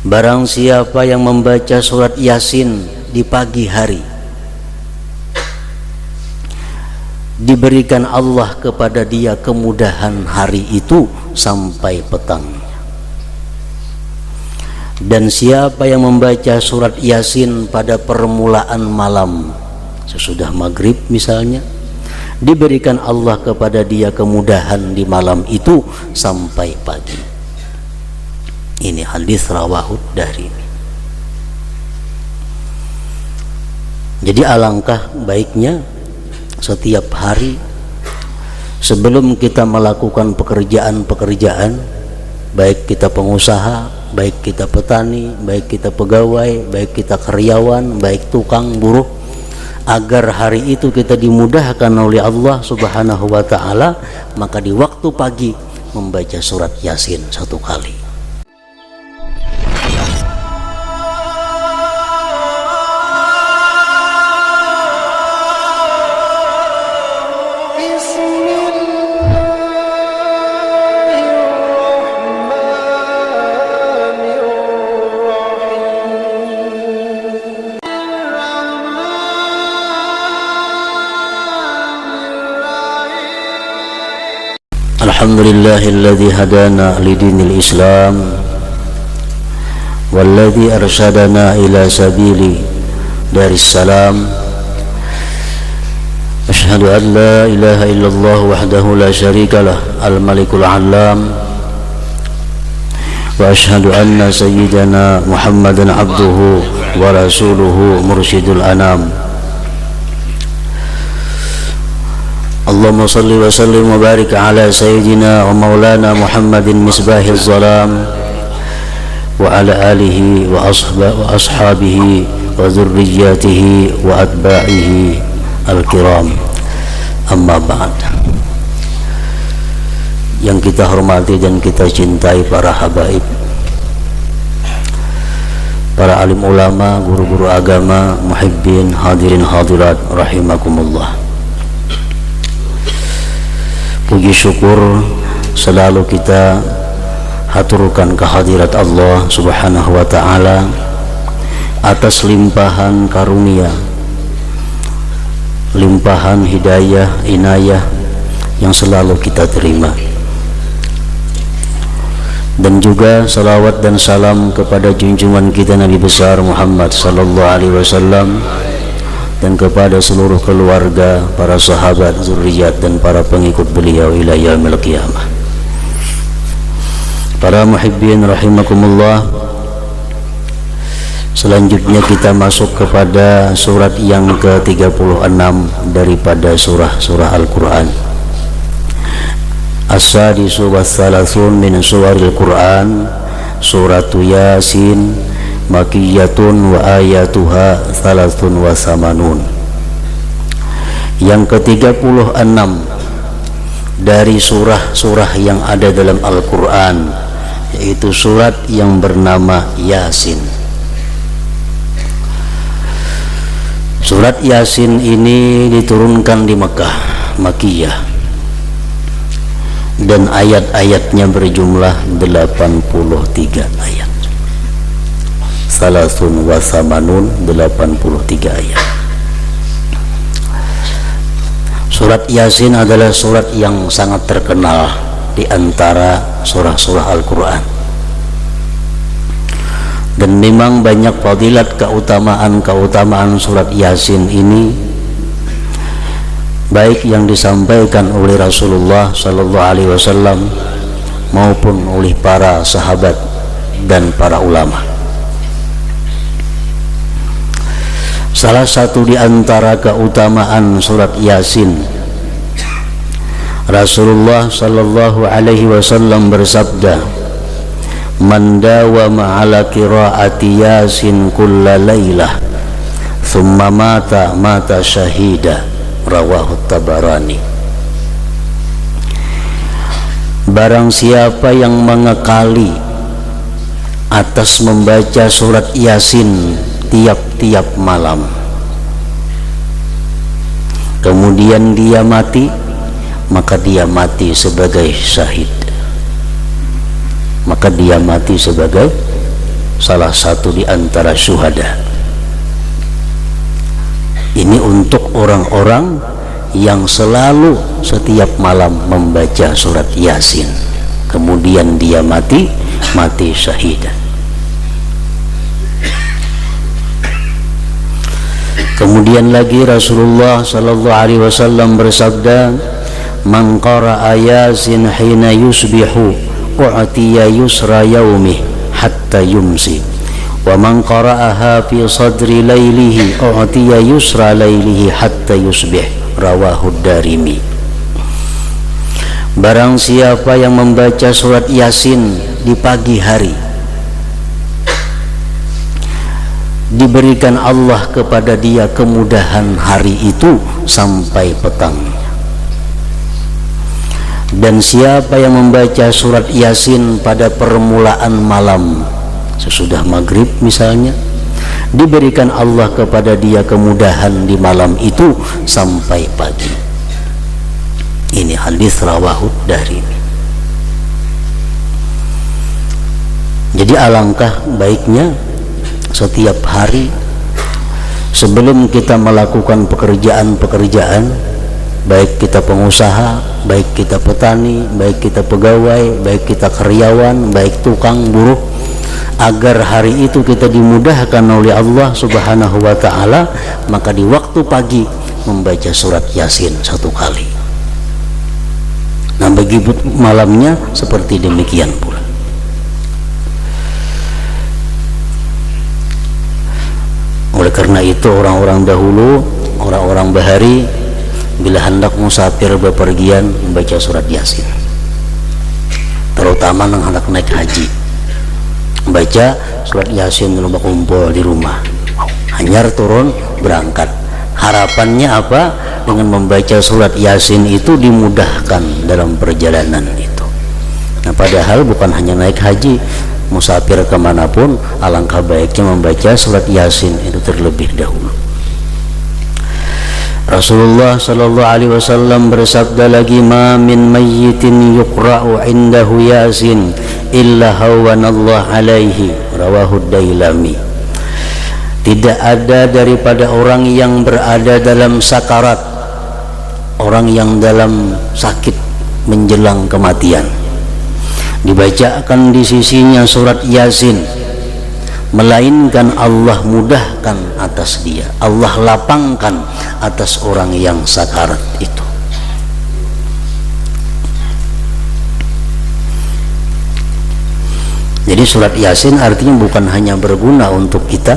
Barang siapa yang membaca surat Yasin di pagi hari, diberikan Allah kepada dia kemudahan hari itu sampai petangnya. Dan siapa yang membaca surat Yasin pada permulaan malam, sesudah maghrib misalnya, diberikan Allah kepada dia kemudahan di malam itu sampai pagi. Ini hadis rawahud Darimi. Jadi alangkah baiknya setiap hari sebelum kita melakukan pekerjaan-pekerjaan, baik kita pengusaha, baik kita petani, baik kita pegawai, baik kita karyawan, baik tukang buruh, agar hari itu kita dimudahkan oleh Allah Subhanahu wa ta'ala, maka di waktu pagi membaca surat Yasin 1 kali. Alhamdulillahilladzi hadana lidinil Islam walladzi arsyadana ila sabili daris salam. Asyhadu an la ilaha illallah wahdahu la syarikalah al-malikul alam, wa asyhadu anna sayyidana Muhammadan abduhu wa rasuluhu mursyidul anam. Allahumma salli wa sallim wa barik ala sayyidina wa maulana Muhammadin misbahil zalam wa ala alihi wa ashabihi wa zurriyatihi wa atba'ihi al-kiram. Amma ba'd. Yang kita hormati dan kita cintai para habaib, para alim ulama, guru-guru agama, muhibbin, hadirin hadirat rahimakumullah. Puji syukur selalu kita haturkan kehadirat Allah Subhanahu wa ta'ala atas limpahan karunia, limpahan hidayah, inayah yang selalu kita terima. Dan juga salawat dan salam kepada junjungan kita Nabi besar Muhammad sallallahu alaihi wasallam, dan kepada seluruh keluarga, para sahabat, zuriat, dan para pengikut beliau ila yaumil qiyamah. Para muhibbin rahimakumullah, selanjutnya kita masuk kepada surat yang ke-36 daripada surah Al-Quran. As-sadisu was-salasun min suwaril Quran, suratu Yasin, makiyatun wa ayatuha thalathun wa samanun. Yang ke-36 dari surah-surah yang ada dalam Al-Quran, yaitu surat yang bernama Yasin. Surat Yasin ini diturunkan di Mekah, Makiyah, dan ayat-ayatnya berjumlah 83 ayat. Salasun wa samanun, 83 ayat. Surat Yasin adalah surat yang sangat terkenal di antara surah-surah Al-Quran, dan memang banyak fadilat, keutamaan surat Yasin ini, baik yang disampaikan oleh Rasulullah sallallahu alaihi wasallam maupun oleh para sahabat dan para ulama. Salah satu di antara keutamaan surat Yasin, Rasulullah sallallahu alaihi wasallam bersabda, "Man dawama ala qiraati Yasin kulla lailah, thumma mata syahida." Rawahu Tabarani. Barang siapa yang mengekali atas membaca surat Yasin tiap-tiap malam, kemudian dia mati, maka dia mati sebagai syahid. Maka dia mati sebagai salah satu di antara syuhada. Ini untuk orang-orang yang selalu setiap malam membaca surat Yasin, kemudian dia mati syahid. Kemudian lagi Rasulullah sallallahu alaihi wasallam bersabda, "Man qara'a Yasin hina yusbihu u'tiya yusra yaumih hatta yumsi. Wa man qara'aha fi sadri lailihi u'tiya yusra lailihi hatta yusbih." Rawahu Darimi. Barang siapa yang membaca surat Yasin di pagi hari, diberikan Allah kepada dia kemudahan hari itu sampai petangnya. Dan siapa yang membaca surat Yasin pada permulaan malam, sesudah maghrib misalnya, diberikan Allah kepada dia kemudahan di malam itu sampai pagi. Ini hadis rawahu Darimi. Jadi alangkah baiknya setiap hari sebelum kita melakukan pekerjaan-pekerjaan, baik kita pengusaha, baik kita petani, baik kita pegawai, baik kita karyawan, baik tukang buruh, agar hari itu kita dimudahkan oleh Allah Subhanahu wa ta'ala, maka di waktu pagi membaca surat Yasin 1 kali. Nah, bagi malamnya seperti demikian pula. Oleh karena itu orang-orang dahulu, orang-orang bahari, bila hendak musafir bepergian membaca surat Yasin, terutama yang hendak naik haji, baca surat Yasin dulu kumpul di rumah, hanyar turun berangkat. Harapannya apa? Dengan membaca surat Yasin itu dimudahkan dalam perjalanan itu. Nah, padahal bukan hanya naik haji, musafir kemanapun alangkah baiknya membaca surat Yasin itu terlebih dahulu. Rasulullah sallallahu alaihi wasallam bersabda lagi, "Ma min mayyitin yuqra'u indahu Yasin illa hawanallahu alaihi." Rawahu Dailami. Tidak ada daripada orang yang berada dalam sakarat, orang yang dalam sakit menjelang kematian, dibacakan di sisinya surat Yasin, melainkan Allah mudahkan atas dia, Allah lapangkan atas orang yang sakarat itu. Jadi surat Yasin artinya bukan hanya berguna untuk kita,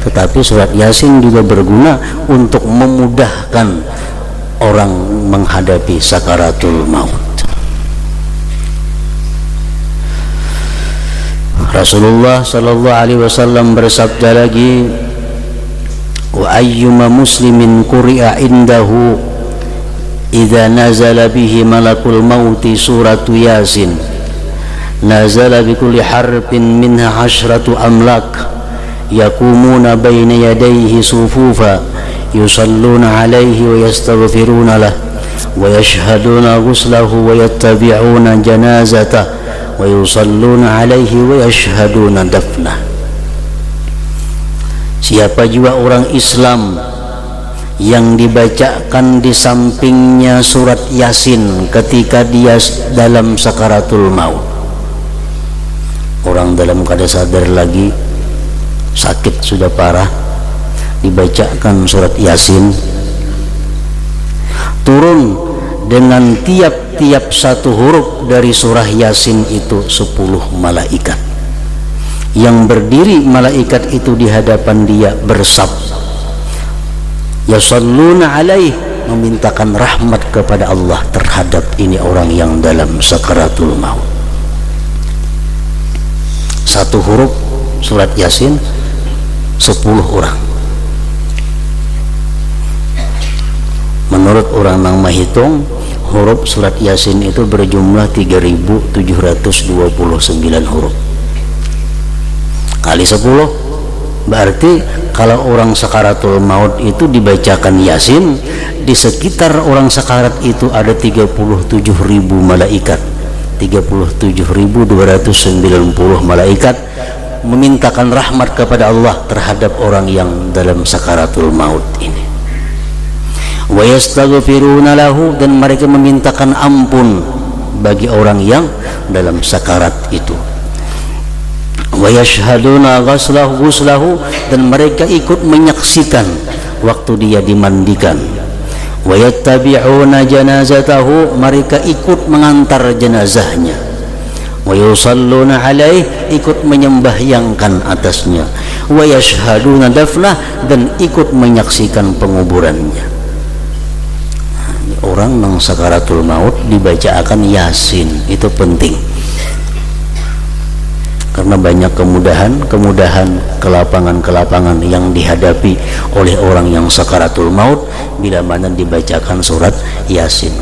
tetapi surat Yasin juga berguna untuk memudahkan orang menghadapi sakaratul maut. Rasulullah sallallahu alaihi wasallam bersabda lagi, "Wa ayyuma muslimin quri'a indahu idza nazala bihi malakul mauti suratu Yasin nazala bi kulli harfin minha 'ashratu amlak yakumuna baina yadayhi sufufa yusalluna alaihi wa yastaghfiruna lah wa yashhaduna ghuslahu wa yattabi'una janazatah wa yusalluna alaihi wa yashhaduna dafnah." Siapa juga orang Islam yang dibacakan di sampingnya surat Yasin ketika dia dalam sakaratul maut, orang dalam keadaan sadar lagi, sakit sudah parah, dibacakan surat Yasin, turun dengan tiap-tiap satu huruf dari surah Yasin itu 10 malaikat yang berdiri, malaikat itu di hadapan dia bersab, yasalluna alaih, memintakan rahmat kepada Allah terhadap ini orang yang dalam sakaratul maut. Satu huruf surat Yasin 10 orang. Menurut orang yang menghitung, huruf surat Yasin itu berjumlah 3.729 huruf. Kali 10 berarti kalau orang sakaratul maut itu dibacakan Yasin, di sekitar orang sakarat itu ada 37.000 malaikat, 37.290 malaikat memintakan rahmat kepada Allah terhadap orang yang dalam sakaratul maut ini. Wa yastaghfiruna lahu, dan mereka memintakan ampun bagi orang yang dalam sakarat itu. Wa yashhaduna ghuslahu, dan mereka ikut menyaksikan waktu dia dimandikan. Wa yattabi'una janazatahu, mereka ikut mengantar jenazahnya. Wa yusalluna alaih, ikut menyembahyangkan atasnya. Wa yashhaduna dafnah, dan ikut menyaksikan penguburannya. Orang nang sakaratul maut dibacakan Yasin, itu penting. Karena banyak kemudahan, kelapangan yang dihadapi oleh orang yang sakaratul maut bila mana dibacakan surat Yasin.